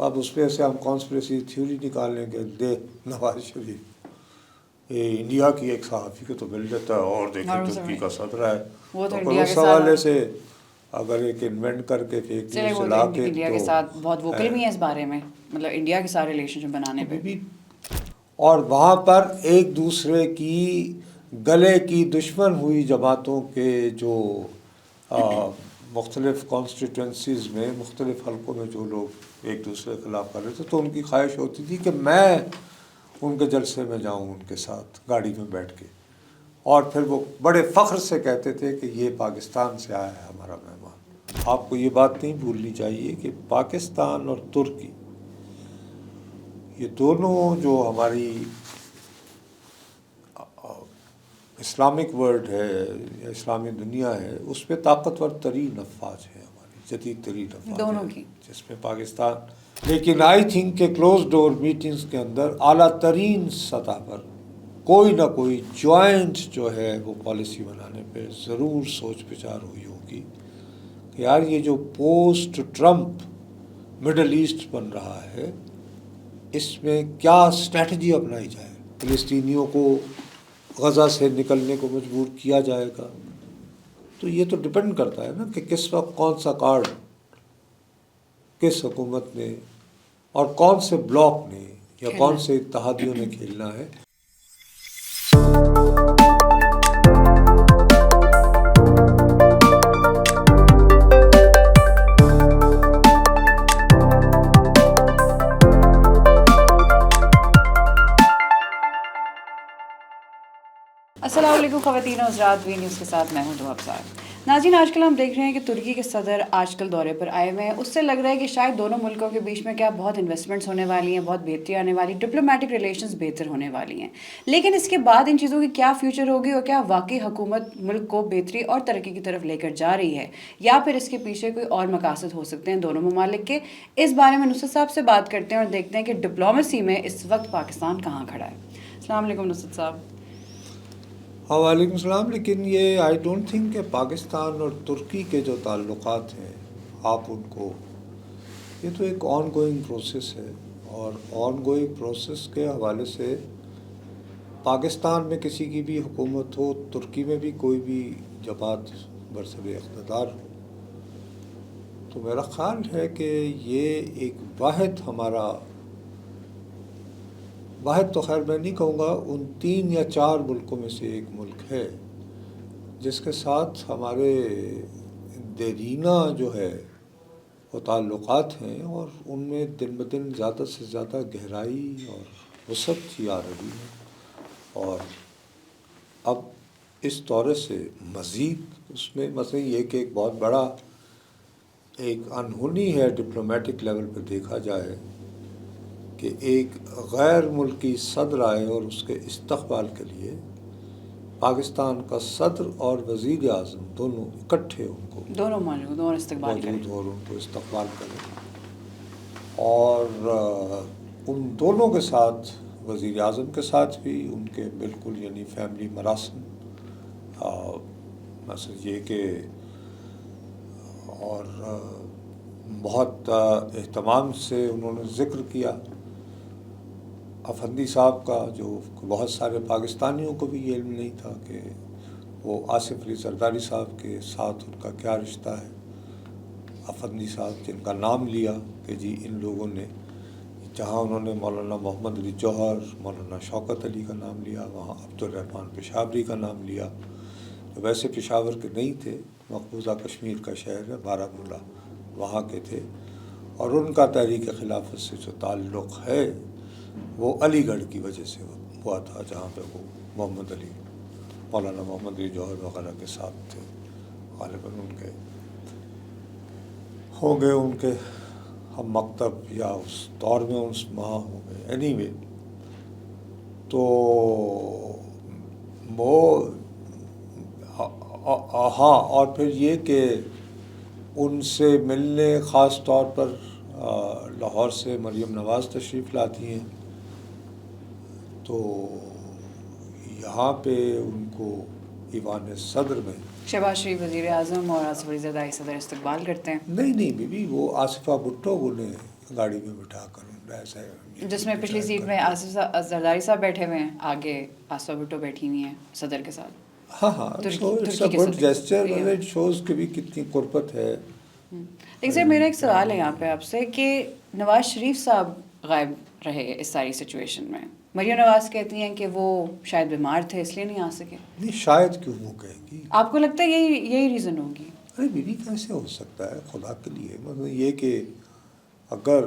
اب اس پہ سے ہم کانسپریسی تھیوری نکالنے کے دے نواز شریف یہ انڈیا کی ایک صحافی کو تو مل جاتا ہے اور دیکھیں ترکی کا صدر ہے، تو اس حوالے سے اگر ایک انوینٹ کر کے فیک نیوز چلا کے انڈیا کے ساتھ بہت ووکل بھی ہیں اس بارے میں، مطلب انڈیا کے سارے ریلیشن شپ بنانے پہ بھی، اور وہاں پر ایک دوسرے کی گلے کی دشمن ہوئی جماعتوں کے جو مختلف کانسٹیٹوئنسیز میں مختلف حلقوں میں جو لوگ ایک دوسرے کے خلاف کر رہے تھے، تو ان کی خواہش ہوتی تھی کہ میں ان کے جلسے میں جاؤں ان کے ساتھ گاڑی میں بیٹھ کے، اور پھر وہ بڑے فخر سے کہتے تھے کہ یہ پاکستان سے آیا ہے ہمارا مہمان۔ آپ کو یہ بات نہیں بھولنی چاہیے کہ پاکستان اور ترکی یہ دونوں جو ہماری اسلامک ورلڈ ہے یا اسلامی دنیا ہے اس پہ طاقتور ترین افواج ہے، ہماری جدید ترین افواج دونوں ہے، کی، جس میں پاکستان، لیکن آئی تھنک کہ کلوز ڈور میٹنگز کے اندر اعلیٰ ترین سطح پر کوئی نہ کوئی جوائنٹ جو ہے وہ پالیسی بنانے پہ ضرور سوچ بچار ہوئی ہوگی کہ یار یہ جو پوسٹ ٹرمپ مڈل ایسٹ بن رہا ہے اس میں کیا اسٹریٹجی اپنائی جائے، فلسطینیوں کو غزہ سے نکلنے کو مجبور کیا جائے گا، تو یہ تو ڈپینڈ کرتا ہے نا کہ کس وقت کون سا کارڈ کس حکومت نے اور کون سے بلاک نے یا کون سے اتحادیوں نے کھیلنا ہے۔ السلام علیکم خواتین و حضرات، وی نیوز کے ساتھ میں ہوں دعا افزار۔ ناظرین، آج کل ہم دیکھ رہے ہیں کہ ترکی کے صدر آج کل دورے پر آئے ہوئے ہیں، اس سے لگ رہا ہے کہ شاید دونوں ملکوں کے بیچ میں کیا بہت انویسٹمنٹس ہونے والی ہیں، بہت بہتری آنے والی، ڈپلومیٹک ریلیشنز بہتر ہونے والی ہیں، لیکن اس کے بعد ان چیزوں کی کیا فیوچر ہوگی اور کیا واقعی حکومت ملک کو بہتری اور ترقی کی طرف لے کر جا رہی ہے، یا پھر اس کے پیچھے کوئی اور مقاصد ہو سکتے ہیں دونوں ممالک کے۔ اس بارے میں نصرت صاحب سے بات کرتے ہیں اور دیکھتے ہیں کہ ڈپلومیسی میں اس وقت پاکستان کہاں کھڑا ہے۔ السلام علیکم نصرت صاحب۔ وعلیکم السلام۔ لیکن یہ آئی ڈونٹ تھنک کہ پاکستان اور ترکی کے جو تعلقات ہیں آپ ان کو، یہ تو ایک آن گوئنگ پروسیس ہے، اور آن گوئنگ پروسیس کے حوالے سے پاکستان میں کسی کی بھی حکومت ہو، ترکی میں بھی کوئی بھی جماعت برسر اقتدار ہو، تو میرا خیال ہے کہ یہ ایک واحد تو خیر میں نہیں کہوں گا، ان 3 یا 4 ملکوں میں سے ایک ملک ہے جس کے ساتھ ہمارے دیرینہ جو ہے وہ تعلقات ہیں، اور ان میں دن بدن زیادہ سے زیادہ گہرائی اور وسعت ہی آ رہی ہے، اور اب اس دورے سے مزید اس میں مثلا یہ کہ ایک بہت بڑا ایک انہونی ہے ڈپلومیٹک لیول پہ دیکھا جائے کہ ایک غیر ملکی صدر آئے اور اس کے استقبال کے لیے پاکستان کا صدر اور وزیر اعظم دونوں اکٹھے ان کو دونوں موجود اور استقبال کریں، موجود اور ان کو استقبال کریں، اور ان دونوں کے ساتھ وزیر اعظم کے ساتھ بھی ان کے بالکل یعنی فیملی مراسم، مثلا یہ کہ اور بہت اہتمام سے انہوں نے ذکر کیا افندی صاحب کا، جو بہت سارے پاکستانیوں کو بھی یہ علم نہیں تھا کہ وہ آصف علی زرداری صاحب کے ساتھ ان کا کیا رشتہ ہے۔ افندی صاحب جن کا نام لیا کہ جی ان لوگوں نے، جہاں انہوں نے مولانا محمد علی جوہر، مولانا شوکت علی کا نام لیا، وہاں عبدالرحمن پشاوری کا نام لیا، جو ویسے پشاور کے نہیں تھے، مقبوضہ کشمیر کا شہر ہے بارہمولہ، وہاں کے تھے، اور ان کا تحریک خلافت سے جو تعلق ہے وہ علی گڑھ کی وجہ سے ہوا تھا، جہاں پہ وہ مولانا محمد علی جوہر وغیرہ کے ساتھ تھے، غالباً ان کے ہوں گے ان کے ہم مکتب یا اس دور میں اس ماہ ہوں گے، اینی وے، تو وہ ہاں، اور پھر یہ کہ ان سے ملنے خاص طور پر لاہور سے مریم نواز تشریف لاتی ہیں، تو یہاں پہ ان کو ایوان صدر میں شہباز شریف وزیر اعظم اور آصف علی زرداری صدر استقبال کرتے ہیں۔ نہیں بی بی، وہ آصفہ بھٹو نے گاڑی میں بٹھا کر ایسا جس میں پچھلی سیٹ میں آصف زرداری صاحب بیٹھے ہوئے ہیں, آگے آصفہ بھٹو بیٹھی ہوئی ہیں صدر کے ساتھ. ہاں ہاں, so it's a good gesture, it shows کہ بھی کتنی قربت ہے. لیکن سر میرا ایک سوال ہے یہاں پہ آپ سے کہ نواز شریف صاحب غائب رہے اس ساری سچویشن میں. مریم نواز کہتی ہیں کہ وہ شاید بیمار تھے اس لیے نہیں آ سکے. نہیں, شاید کیوں وہ کہے گی؟ آپ کو لگتا ہے یہی ریزن ہوگی؟ ارے بیوی کیسے ہو سکتا ہے خدا کے لیے. مطلب یہ کہ اگر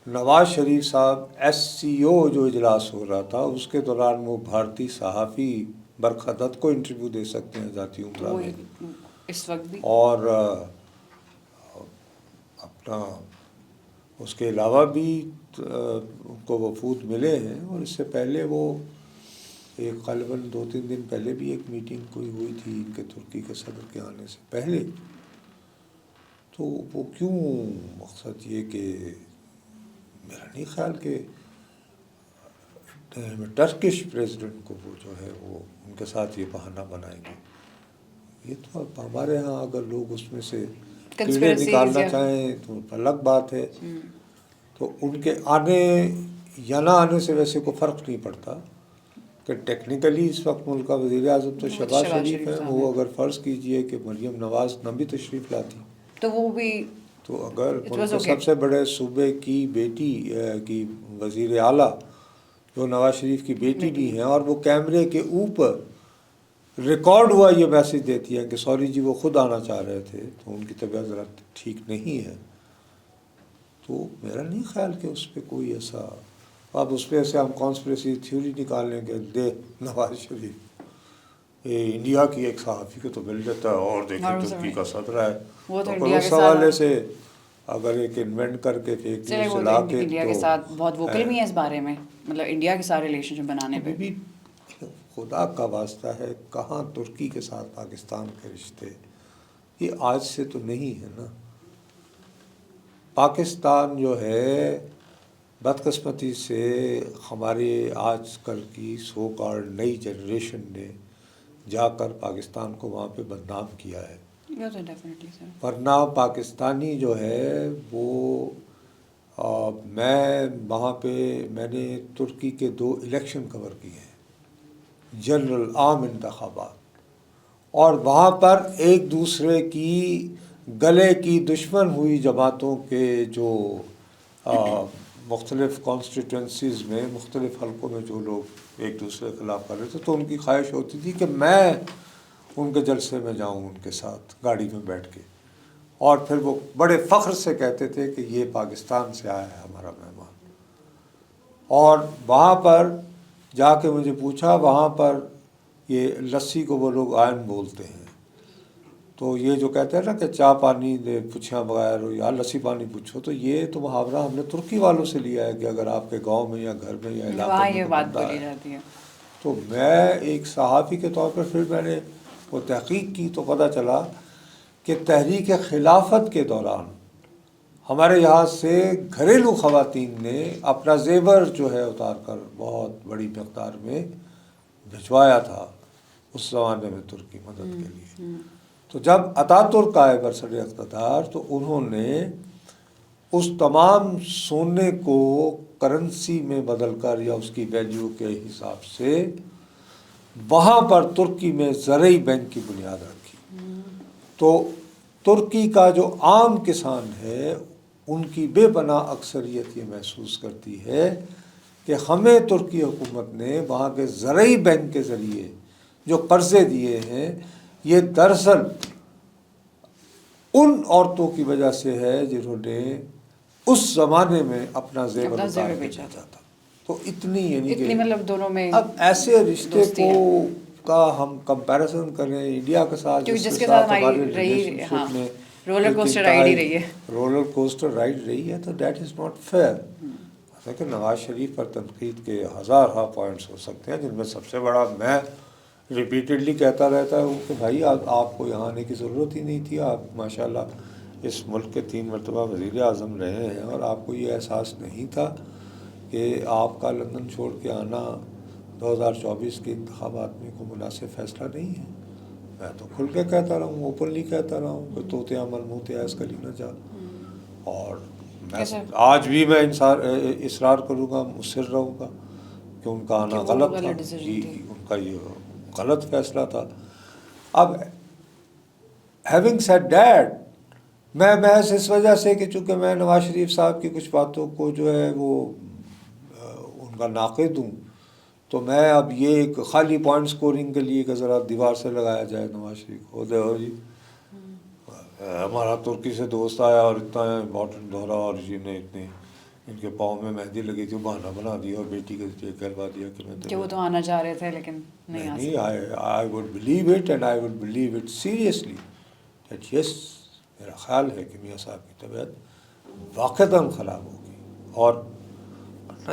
نواز شریف صاحب SCO جو اجلاس ہو رہا تھا اس کے دوران وہ بھارتی صحافی برکھا دت کو انٹرویو دے سکتے ہیں ذاتی عمرہ میں, اس وقت بھی, اور اپنا اس کے علاوہ بھی ان کو وفود ملے ہیں. اور اس سے پہلے وہ ایک غالباً 2-3 دن پہلے بھی ایک میٹنگ کوئی ہوئی تھی ان کے ترکی کے صدر کے آنے سے پہلے. تو وہ کیوں, مقصد یہ کہ میرا نہیں خیال کہ ٹرکش پریزیڈنٹ کو وہ جو ہے وہ ان کے ساتھ یہ بہانہ بنائیں گے. یہ تو اب ہمارے ہاں اگر لوگ اس میں سے کیڑے نکالنا چاہیں تو الگ بات ہے. تو ان کے آنے یا نہ آنے سے ویسے کوئی فرق نہیں پڑتا کہ ٹیکنیکلی اس وقت ملک کا وزیر اعظم تو شہباز شریف ہے. وہ اگر فرض کیجئے کہ مریم نواز نہ بھی تشریف لاتی تو وہ بھی, تو اگر ملک کے سب سے بڑے صوبے کی بیٹی کی وزیر اعلیٰ جو نواز شریف کی بیٹی بھی ہیں, اور وہ کیمرے کے اوپر ریکارڈ ہوا یہ میسج دیتی ہے کہ سوری جی وہ خود آنا چاہ رہے تھے تو ان کی طبیعت ذرا ٹھیک نہیں ہے, تو میرا نہیں خیال کہ اس پہ کوئی ایسا, اب اس پہ سے ہم کانسپریسی تھیوری نکال لیں گے دے نواز شریف یہ انڈیا کی ایک صحافی کو تو مل جاتا ہے اور دیکھیں ترکی کا صدر ہے, تو اس حوالے سے اگر ایک انوینٹ کر کے فیک نیوز چلا کے انڈیا کے ساتھ بہت ووکل بھی ہیں اس بارے میں, مطلب انڈیا کے سارے ریلیشن بنانے پہ بھی خدا کا واسطہ ہے کہاں ترکی کے ساتھ پاکستان کے رشتے, یہ آج سے تو نہیں ہے نا. پاکستان جو ہے بدقسمتی سے ہمارے آج کل کی سو کالڈ نئی جنریشن نے جا کر پاکستان کو وہاں پہ بدنام کیا ہے. ورنہ پاکستانی جو ہے وہ میں وہاں پہ میں نے ترکی کے 2 الیکشن کور کیے ہیں, جنرل عام انتخابات, اور وہاں پر ایک دوسرے کی گلے کی دشمن ہوئی جماعتوں کے جو مختلف کانسٹیٹوئنسیز میں مختلف حلقوں میں جو لوگ ایک دوسرے کے خلاف کر رہے تھے, تو ان کی خواہش ہوتی تھی کہ میں ان کے جلسے میں جاؤں ان کے ساتھ گاڑی میں بیٹھ کے, اور پھر وہ بڑے فخر سے کہتے تھے کہ یہ پاکستان سے آیا ہے ہمارا مہمان. اور وہاں پر جا کے مجھے پوچھا, وہاں پر یہ لسی کو وہ لوگ آئن بولتے ہیں, تو یہ جو کہتے ہیں نا کہ چائے پانی دے پوچھا بغیر یا لسی پانی پوچھو, تو یہ تو محاورہ ہم نے ترکی والوں سے لیا ہے کہ اگر آپ کے گاؤں میں یا گھر میں یا علاقے میں بات بولی جاتی ہے. تو میں ایک صحافی کے طور پر پھر میں نے وہ تحقیق کی تو پتہ چلا کہ تحریک خلافت کے دوران ہمارے یہاں سے گھریلو خواتین نے اپنا زیور جو ہے اتار کر بہت بڑی مقدار میں بھجوایا تھا اس زمانے میں ترکی مدد کے لیے. تو جب اتاترک آئے برسر اقتدار تو انہوں نے اس تمام سونے کو کرنسی میں بدل کر یا اس کی ویلیو کے حساب سے وہاں پر ترکی میں زرعی بینک کی بنیاد رکھی. تو ترکی کا جو عام کسان ہے ان کی بے پناہ اکثریت یہ محسوس کرتی ہے کہ ہمیں ترکی حکومت نے وہاں کے زرعی بینک کے ذریعے جو قرضے دیے ہیں یہ دراصل ان عورتوں کی وجہ سے ہے جنہوں نے اس زمانے میں اپنا زیور اتار کے بیچا تھا. تو اتنی یعنی کہ مطلب دونوں میں اب ایسے رشتے کو کا ہم کمپیریزن کریں انڈیا کے ساتھ جس کے ساتھ ہماری رہی, ہاں, رولر کوسٹر رائڈ ہی رہی ہے, رولر کوسٹر رائڈ رہی ہے, تو دیٹ از ناٹ فیئر. کہ نواز شریف پر تنقید کے ہزارہ پوائنٹس ہو سکتے ہیں, جن میں سب سے بڑا میں ریپیٹڈلی کہتا رہتا ہوں کہ بھائی آپ کو یہاں آنے کی ضرورت ہی نہیں تھی. آپ ماشاءاللہ اس ملک کے 3 مرتبہ وزیر اعظم رہے ہیں, اور آپ کو یہ احساس نہیں تھا کہ آپ کا لندن چھوڑ کے آنا 2024 کے انتخابات میں کوئی مناسب فیصلہ نہیں ہے. میں تو کھل کے کہتا رہا ہوں, اوپنلی کہتا رہا ہوں کہ طوطیا من منہ تے ایس کلی نہ جا. اور آج بھی میں اصرار کروں گا، مصر رہوں گا کہ ان کا آنا غلط تھا، ان کا یہ غلط فیصلہ تھا. اب ہیونگ سیڈ دیٹ، میں محض اس وجہ سے کہ چونکہ میں نواز شریف صاحب کی کچھ باتوں کو جو ہے وہ ان کا ناقد ہوں، تو میں اب یہ ایک خالی پوائنٹ سکورنگ کے لیے کہ ذرا دیوار سے لگایا جائے نواز شریف کو، دیکھو جی ہمارا ترکی سے دوست آیا اور اتنا امپورٹنٹ دورہ اور جی نے اتنے ان کے پاؤں میں مہندی لگی تھی، بہانہ بنا دیا اور بیٹی کے کہلوا دیا کہ وہ تو آنا چاہ رہے تھے لیکن نہیں. I would believe it and I would believe it seriously that yes, میرا خیال ہے کہ میاں صاحب کی طبیعت واقعتاً خراب ہوگی. اور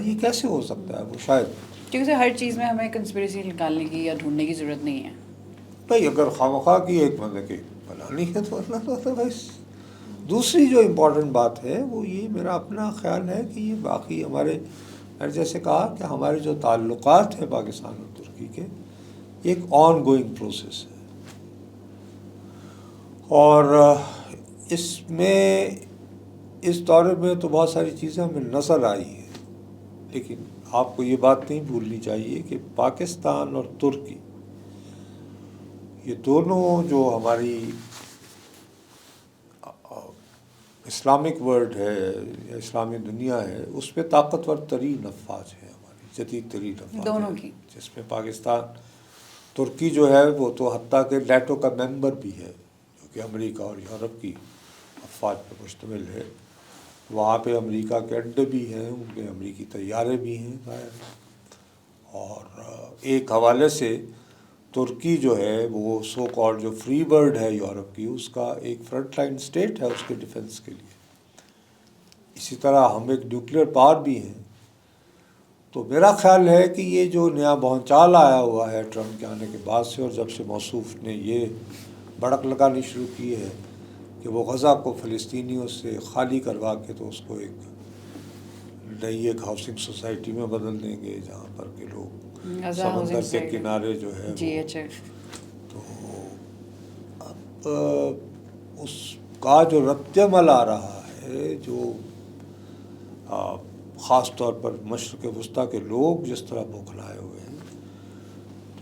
یہ کیسے ہو سکتا ہے؟ وہ شاید کیونکہ ہر چیز میں ہمیں کنسپریسی نکالنے کی یا ڈھونڈنے کی ضرورت نہیں ہے. بھائی اگر خواہ کی ایک مطلب کہ بنانی ہے تو اللہ تو بھائی. دوسری جو امپورٹنٹ بات ہے وہ یہ میرا اپنا خیال ہے کہ یہ باقی ہمارے جیسے کہا کہ ہمارے جو تعلقات ہیں پاکستان اور ترکی کے، ایک آن گوئنگ پروسیس ہے، اور اس میں اس دورے میں تو بہت ساری چیزیں ہمیں نظر آئی ہیں، لیکن آپ کو یہ بات نہیں بھولنی چاہیے کہ پاکستان اور ترکی یہ دونوں جو ہماری اسلامک ورلڈ ہے یا اسلامی دنیا ہے اس پہ طاقتور ترین افواج ہے، ہماری جدید ترین افواج دونوں ہے، کی، جس میں پاکستان ترکی جو ہے وہ تو حتیٰ کہ نیٹو کا ممبر بھی ہے، جو کہ امریکہ اور یورپ کی افواج پر مشتمل ہے. وہاں پہ امریکہ کے اڈے بھی ہیں، ان کے امریکی طیارے بھی ہیں ظاہر. اور ایک حوالے سے ترکی جو ہے وہ سو کالڈ جو فری برڈ ہے یورپ کی، اس کا ایک فرنٹ لائن اسٹیٹ ہے اس کے ڈیفنس کے لیے. اسی طرح ہم ایک نیوکلیئر پاور بھی ہیں. تو میرا خیال ہے کہ یہ جو نیا بھونچال آیا ہوا ہے ٹرمپ کے آنے کے بعد سے، اور جب سے موصوف نے یہ بڑک لگانی شروع کی ہے کہ وہ غزہ کو فلسطینیوں سے خالی کروا کے تو اس کو ایک نئی ایک ہاؤسنگ سوسائٹی میں بدل دیں گے جہاں پر کہ لوگ سمندر کے کنارے جو ہے تو اب اس کا جو رد عمل آ رہا ہے، جو خاص طور پر مشرق وسطیٰ کے لوگ جس طرح بوکھلائے ہوئے ہیں،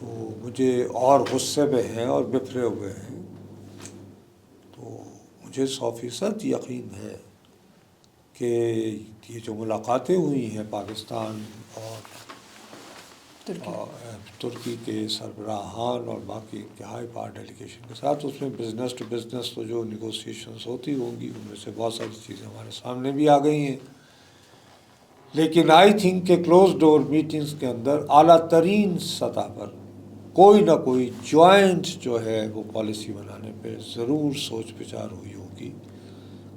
تو مجھے اور غصے میں ہیں اور بفرے ہوئے ہیں. تو مجھے 100% یقین ہے کہ یہ جو ملاقاتیں ہوئی ہیں پاکستان اور ترکی کے سربراہان اور باقی کے ہائی پاور ڈیلیگیشن کے ساتھ، اس میں بزنس ٹو بزنس تو جو نیگوسیشنز ہوتی ہوں گی ان میں سے بہت ساری چیزیں ہمارے سامنے بھی آ گئی ہیں. لیکن آئی تھنک کہ کلوز ڈور میٹنگز کے اندر اعلیٰ ترین سطح پر کوئی نہ کوئی جوائنٹ جو ہے وہ پالیسی بنانے پہ ضرور سوچ بچار ہوئی ہوگی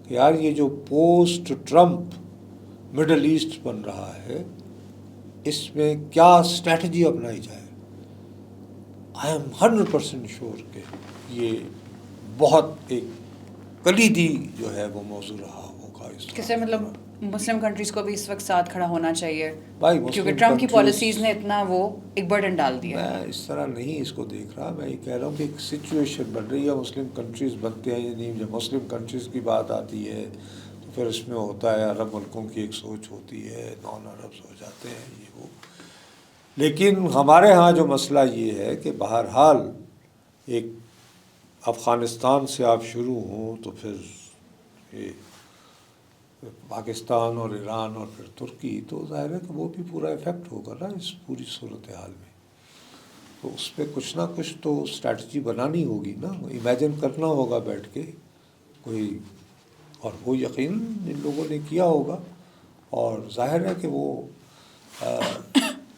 کہ یار یہ جو پوسٹ ٹرمپ مڈل ایسٹ بن رہا ہے اس میں کیا اسٹریٹجی اپنائی جائے. آئی ایم 100% شیور کہ یہ بہت ایک کلیدی جو ہے وہ موضوع رہا ہوگا. اس کیسے مطلب مسلم کنٹریز کو بھی اس وقت ساتھ کھڑا ہونا چاہیے کیونکہ مسلم ٹرمپ کی پالیسیز نے اتنا وہ ایک برڈن ڈال دیا. میں اس طرح نہیں اس کو دیکھ رہا، میں یہ کہہ رہا ہوں کہ ایک سچویشن بن رہی ہے. مسلم کنٹریز بنتے ہیں یا نہیں، جب مسلم کنٹریز کی بات آتی ہے تو پھر اس میں ہوتا ہے عرب ملکوں کی ایک سوچ ہوتی ہے، نان عربز ہو جاتے ہیں یہ وہ. لیکن ہمارے ہاں جو مسئلہ یہ ہے کہ بہرحال ایک افغانستان سے آپ شروع ہوں تو پھر یہ پاکستان اور ایران اور پھر ترکی، تو ظاہر ہے کہ وہ بھی پورا افیکٹ ہوگا نا اس پوری صورتحال میں. تو اس پہ کچھ نہ کچھ تو اسٹریٹجی بنانی ہوگی نا، امیجن کرنا ہوگا بیٹھ کے کوئی، اور وہ یقیناً ان لوگوں نے کیا ہوگا. اور ظاہر ہے کہ وہ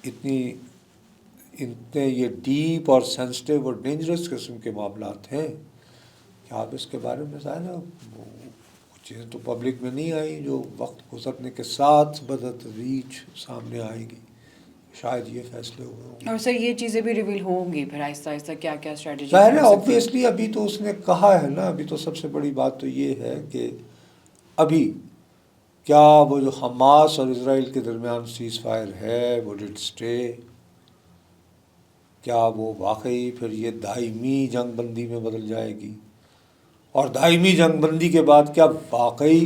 اتنے یہ ڈیپ اور سینسٹیو اور ڈینجرس قسم کے معاملات ہیں کہ آپ اس کے بارے میں ظاہر ہے وہ چیزیں تو پبلک میں نہیں آئیں جو وقت گزرنے کے ساتھ بتدریج سامنے آئیں گی. شاید یہ فیصلے ہوئے ہوں. اور سر یہ چیزیں بھی ریویل ہوں گی پھر آہستہ آہستہ کیا کیا اسٹریٹجی. ظاہر ہے آبویسلی ابھی تو اس نے کہا ہے نا، ابھی تو سب سے بڑی بات تو یہ ہے کہ ابھی کیا وہ جو حماس اور اسرائیل کے درمیان سیز فائر ہے وہ ڈڈ اسٹے، کیا وہ واقعی پھر یہ دائمی جنگ بندی میں بدل جائے گی، اور دائمی جنگ بندی کے بعد کیا واقعی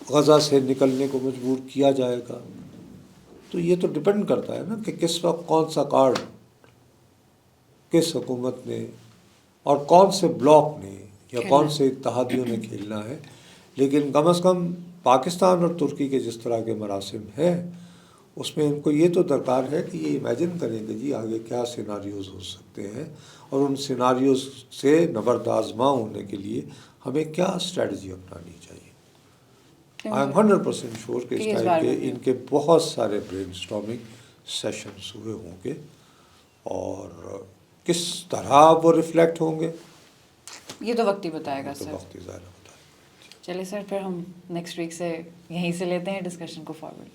غزہ سے نکلنے کو مجبور کیا جائے گا. تو یہ تو ڈپینڈ کرتا ہے نا کہ کس وقت کون سا کارڈ کس حکومت نے اور کون سے بلاک نے یا کون سے اتحادیوں نے کھیلنا ہے. لیکن کم از کم پاکستان اور ترکی کے جس طرح کے مراسم ہیں اس میں ان کو یہ تو درکار ہے کہ یہ امیجن کریں کہ جی آگے کیا سیناریوز ہو سکتے ہیں اور ان سیناریوز سے نبرد آزما ہونے کے لیے ہمیں کیا اسٹریٹجی اپنانی چاہیے. آئی ایم 100% شیور کہ اس ٹائم کے ان کے بہت سارے برین اسٹارمنگ سیشنز ہوئے ہوں گے اور کس طرح وہ ریفلیکٹ ہوں گے یہ تو وقت ہی بتائے گا. تو سر وقت ہی ظاہر بتائے گا. چلیے سر پھر ہم نیکسٹ ویک سے یہیں سے لیتے ہیں ڈسکشن کو فارورڈ.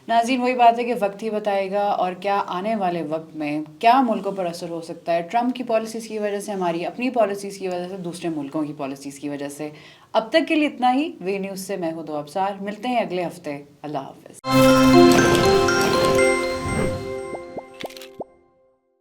ناظرین وہی بات ہے کہ وقت ہی بتائے گا اور کیا آنے والے وقت میں کیا ملکوں پر اثر ہو سکتا ہے ٹرمپ کی پالیسیز کی وجہ سے, ہماری اپنی پالیسیز کی وجہ سے, دوسرے ملکوں کی پالیسیز کی وجہ سے. اب تک کے لیے اتنا ہی. وی نیوز سے میں ہوں دو ابصار. ملتے ہیں اگلے ہفتے. اللہ حافظ.